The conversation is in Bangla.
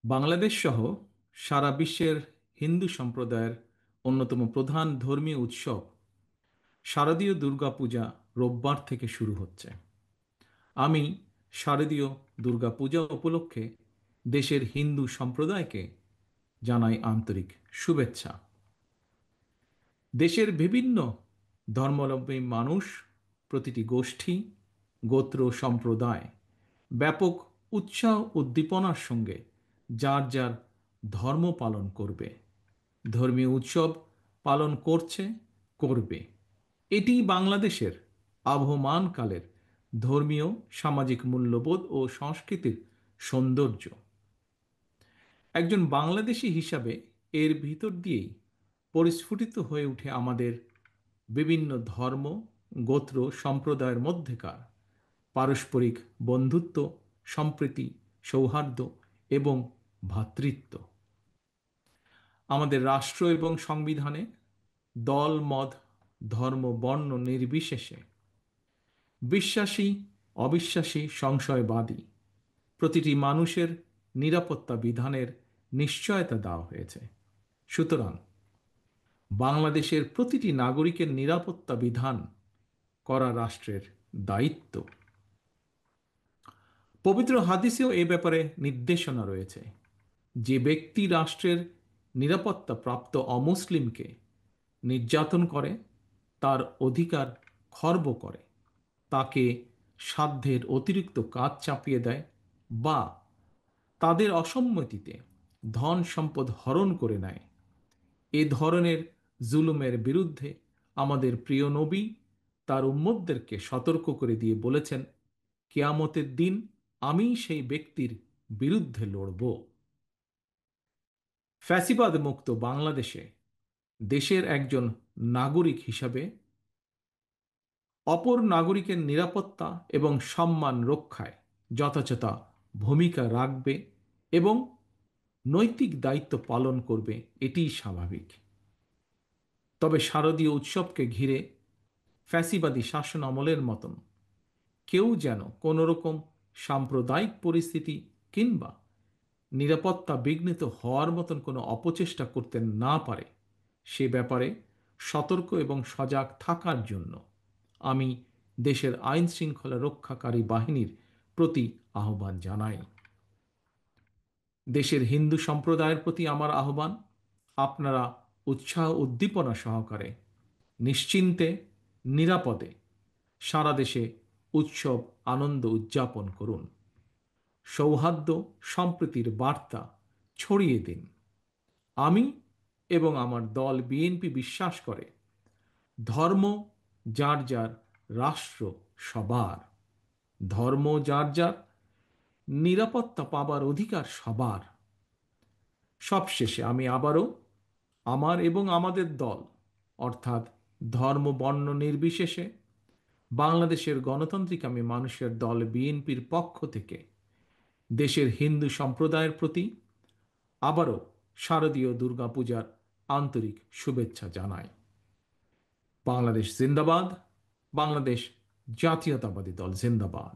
বাংলাদেশ সহ সারা বিশ্বের হিন্দু সম্প্রদায়ের অন্যতম প্রধান ধর্মীয় উৎসব শারদীয় দুর্গাপূজা রোববার থেকে শুরু হচ্ছে। আমি শারদীয় দুর্গাপূজা উপলক্ষে দেশের হিন্দু সম্প্রদায়কে জানাই আন্তরিক শুভেচ্ছা। দেশের বিভিন্ন ধর্মাবলম্বী মানুষ, প্রতিটি গোষ্ঠী, গোত্র, সম্প্রদায় ব্যাপক উৎসাহ উদ্দীপনার সঙ্গে যার যার ধর্ম পালন করবে, ধর্মীয় উৎসব পালন করছে, করবে। এটি বাংলাদেশের আবহমানকালের ধর্মীয় সামাজিক মূল্যবোধ ও সংস্কৃতির সৌন্দর্য। একজন বাংলাদেশী হিসাবে এর ভিতর দিয়েই পরিস্ফুটিত হয়ে ওঠে আমাদের বিভিন্ন ধর্ম, গোত্র, সম্প্রদায়ের মধ্যেকার পারস্পরিক বন্ধুত্ব, সম্প্রীতি, সৌহার্দ্য এবং ভ্রাতৃত্ব। আমাদের রাষ্ট্র এবং সংবিধানে দল, মত, ধর্ম, বর্ণ নির্বিশেষে বিশ্বাসী, অবিশ্বাসী, সংশয়বাদী প্রতিটি মানুষের নিরাপত্তা বিধানের নিশ্চয়তা দেওয়া হয়েছে। সুতরাং বাংলাদেশের প্রতিটি নাগরিকের নিরাপত্তা বিধান করা রাষ্ট্রের দায়িত্ব। পবিত্র হাদিসেও এ ব্যাপারে নির্দেশনা রয়েছে। যে ব্যক্তি রাষ্ট্রের নিরাপত্তা প্রাপ্ত অমুসলিমকে নির্যাতন করে, তার অধিকার খর্ব করে, তাকে সাধ্যের অতিরিক্ত কাজ চাপিয়ে দেয় বা তাদের অসম্মতিতে ধন সম্পদ হরণ করে নেয়, এ ধরনের জুলুমের বিরুদ্ধে আমাদের প্রিয় নবী তার উম্মতদেরকে সতর্ক করে দিয়ে বলেছেন, কিয়ামতের দিন আমি সেই ব্যক্তির বিরুদ্ধে লড়ব। ফ্যাসিবাদ মুক্ত বাংলাদেশে দেশের একজন নাগরিক হিসাবে অপর নাগরিকের নিরাপত্তা এবং সম্মান রক্ষায় যথাযথ ভূমিকা রাখবে এবং নৈতিক দায়িত্ব পালন করবে, এটিই স্বাভাবিক। তবে শারদীয় উৎসবকে ঘিরে ফ্যাসিবাদী শাসন আমলের মতন কেউ যেন কোনোরকম সাম্প্রদায়িক পরিস্থিতি কিংবা নিরাপত্তা বিঘ্নিত হওয়ার মতন কোনো অপচেষ্টা করতে না পারে, সে ব্যাপারে সতর্ক এবং সজাগ থাকার জন্য আমি দেশের আইন শৃঙ্খলা রক্ষাকারী বাহিনীর প্রতি আহ্বান জানাই। দেশের হিন্দু সম্প্রদায়ের প্রতি আমার আহ্বান, আপনারা উৎসাহ উদ্দীপনা সহকারে নিশ্চিন্তে, নিরাপদে সারা দেশে উৎসব আনন্দ উদযাপন করুন। সৌহার্দ্য সম্প্রীতির বার্তা ছড়িয়ে দিন। আমি এবং আমার দল বিএনপি বিশ্বাস করে, ধর্ম যার যার, রাষ্ট্র সবার। ধর্ম যার যার, নিরাপত্তা পাবার অধিকার সবার। সবশেষে আমি আবারও আমার এবং আমাদের দল, অর্থাৎ ধর্ম বর্ণ নির্বিশেষে বাংলাদেশের গণতান্ত্রিকামী মানুষের দল বিএনপির পক্ষ থেকে দেশের হিন্দু সম্প্রদায়ের প্রতি আবারও শারদীয় দুর্গাপূজার আন্তরিক শুভেচ্ছা জানাই। বাংলাদেশ জিন্দাবাদ, বাংলাদেশ জাতীয়তাবাদী দল জিন্দাবাদ।